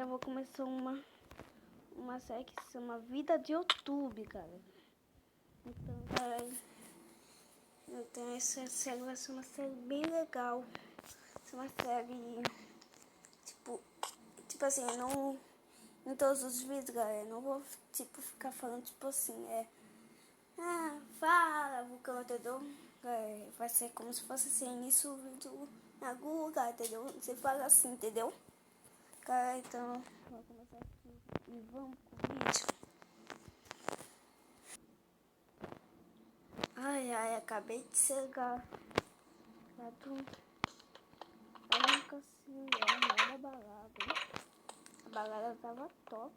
vou começar uma série que se chama Vida de YouTube, cara. Então, cara, então essa série vai ser uma série bem legal. Vai ser uma série, tipo assim, não em todos os vídeos, galera. Não vou, ficar falando, assim, fala, vulcão, entendeu? Vai ser como se fosse assim, início o vídeo na Google, entendeu? Você fala assim, entendeu? Cara, então, vamos começar aqui e vamos com o vídeo. Ai, acabei de chegar lá do... Eu nunca assim, da balada, hein? A balada tava top.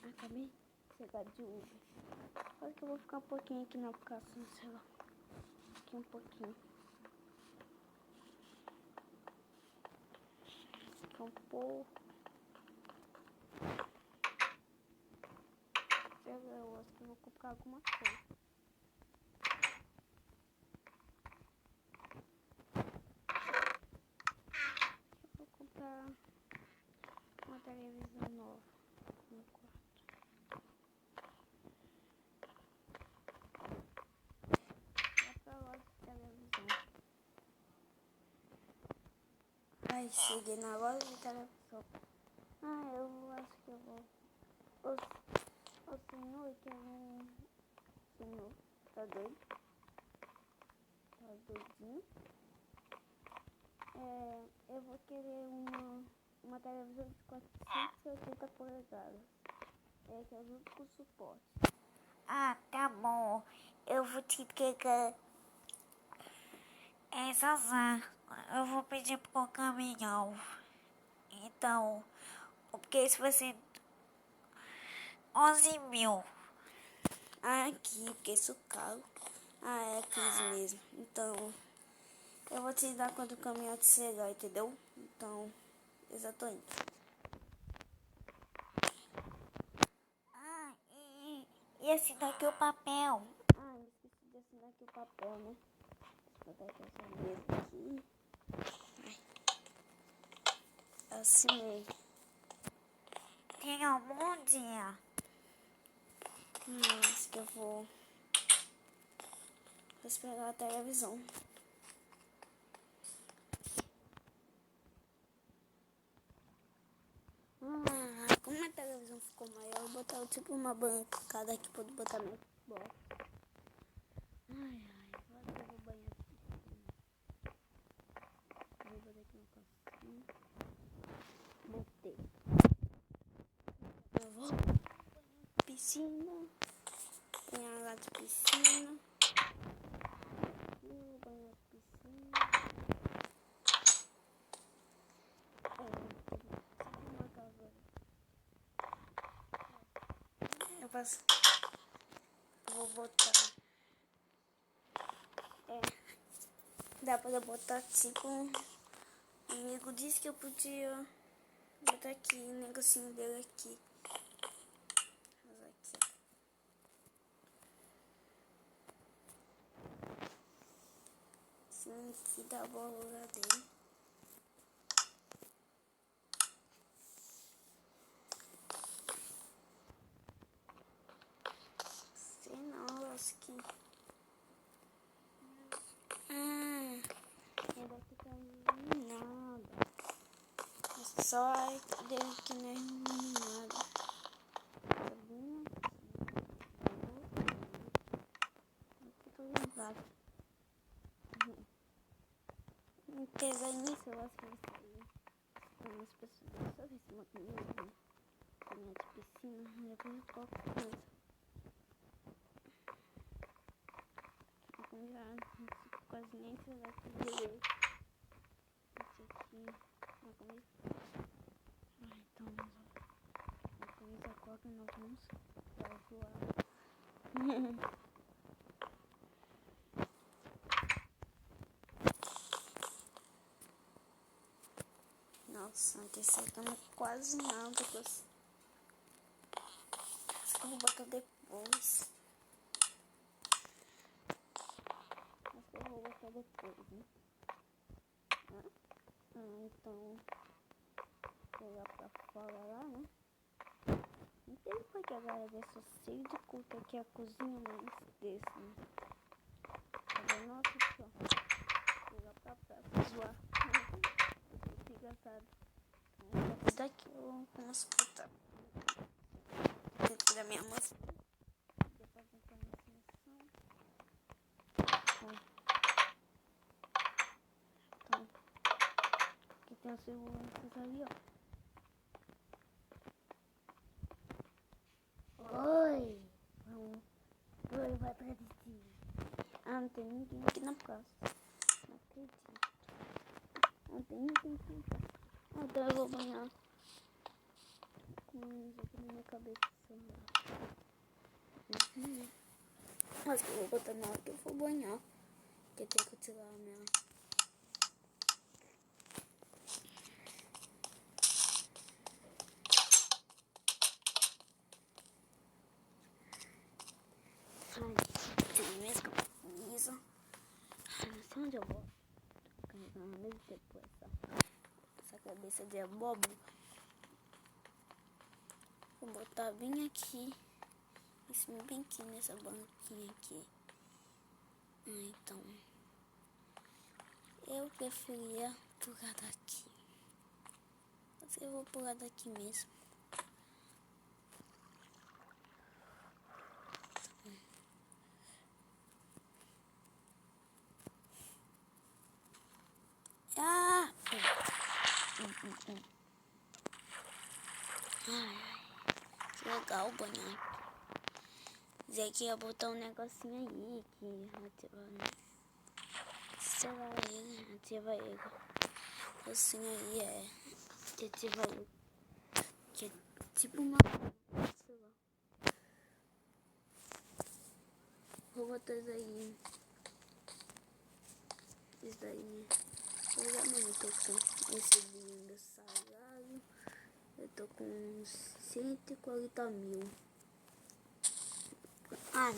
Acabei de chegar de Uber. Acho que eu vou ficar um pouquinho aqui na aplicação, sei lá. Aqui um pouquinho. Ficar um pouco. Eu acho que eu vou comprar alguma coisa. Eu vou comprar uma televisão nova no quarto. Vai pra loja de televisão. Ai, cheguei na loja de televisão. Eu acho que eu vou. O senhor que é um senhor, tá doido? Tá doidinho? Eu vou querer uma televisão de 480 polegadas. Que é junto com suporte. Ah, tá bom. Eu vou te pegar. Zazá, eu vou pedir pro caminhão. Então, o preço vai ser 11 mil. Aqui, porque isso caro. É 15 mesmo. Então, eu vou te dar quando o caminhão te chegar, entendeu? Então, eu já tô indo. E assinar aqui o papel. Eu esqueci de assinar aqui o papel, né? Vou botar aqui essa mesa aqui. Assinei. Tenha um bom dia. Acho que eu vou esperar a televisão. Como a televisão ficou maior, eu vou botar tipo uma bancada aqui pra botar meu bola. Agora eu vou banhar aqui. Vou botar aqui no calcinho. Botei. Eu vou banhar piscina. Banhar lá de piscina. Vou banhar piscina. Eu vou botar. Dá pra botar tipo. Um amigo disse que eu podia botar aqui o negocinho dele aqui. Mas aqui. Sim, aqui dá boa lugar dele. Sei não, acho que. Ele vai ficar iluminado. É só dele que não é iluminado. Tá bem aqui. Tô lembrado. Apesar nisso, eu acho que as pessoas só em cima comigo. Caminhar de piscina, depois qualquer coisa. Quase nem sei lá que direito. Esse aqui, uma camisa. Então, uma camisa qual que nós vamos zoar. Nossa, acrescentamos quase nada. Acho que eu vou botar depois. Né? Então lá pra fora lá, né? Não tem por que agradecer, só sei de culto aqui a cozinha, mas desse, né? Tá vendo? Nossa, aqui, ó. Fui lá pra zoar. Eu fico engraçado. Isso daqui eu começo a botar dentro da minha moça. Depois entrar na seleção. Então, aqui tem as seguranças ali, ó. Oi! Oi, vai pra dentro. Ah, não tem ninguém aqui na praça. Não acredito. Não tem ninguém aqui na praça. Ah, então eu vou banhar com isso aqui na minha cabeça. Acho que eu vou botar na hora que eu for banhar. Porque tem que tirar a minha... Ai, tem mesmo camisa. Ai, não sei onde eu vou. Tô carregando ao mesmo tempo essa cabeça de abóbora. Vou botar bem aqui. Esse meu bem aqui nessa banquinha aqui. Então, eu preferia pular daqui. Mas eu vou pular daqui mesmo. Ah! Que legal banhar. Zé que ia botar um negocinho aí que ativa, né? Sei lá, ele ativa ele. Assim aí é que ativa ele. Que é tipo uma... sei lá. Vou botar isso aí. Isso daí. Eu já não tô com esse lindo salário. Eu tô com uns 140 mil. Ah,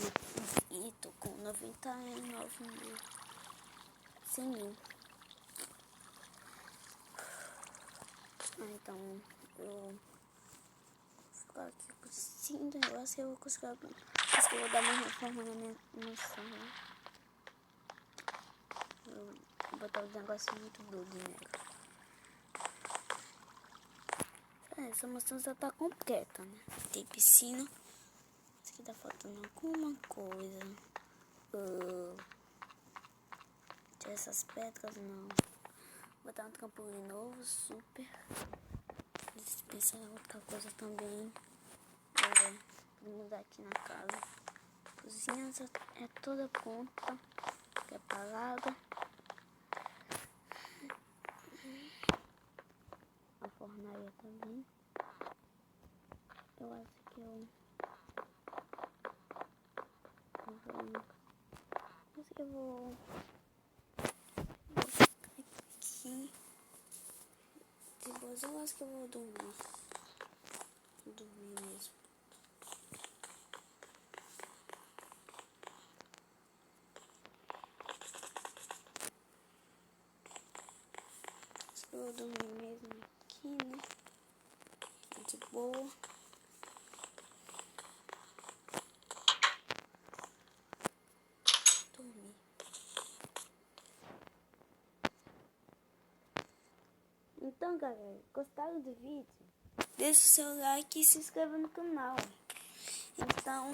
e tô com 99 mil. 100 mil. Então eu vou ficar aqui curtindo. Eu acho que eu vou conseguir. Acho que eu vou dar uma reforma na minha mansão. Vou botar um negócio muito doido nela. Essa mansão já tá completa, né? Tem piscina. Isso aqui tá faltando alguma coisa. Tirar essas pedras, não. Botar um trampolim novo, super. Pensar em outra coisa também. Vou mudar aqui na casa. A cozinha é toda pronta. Preparada. A fornalha também. Eu acho que eu acho que eu vou ficar aqui. Depois eu acho que eu vou dormir. Dormir mesmo. Acho que eu vou dormir mesmo aqui, né? De boa. Dormir. Então, galera, gostaram do vídeo? Deixa o seu like e se inscreva no canal. Então,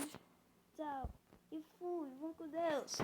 tchau. E fui. Vão com Deus.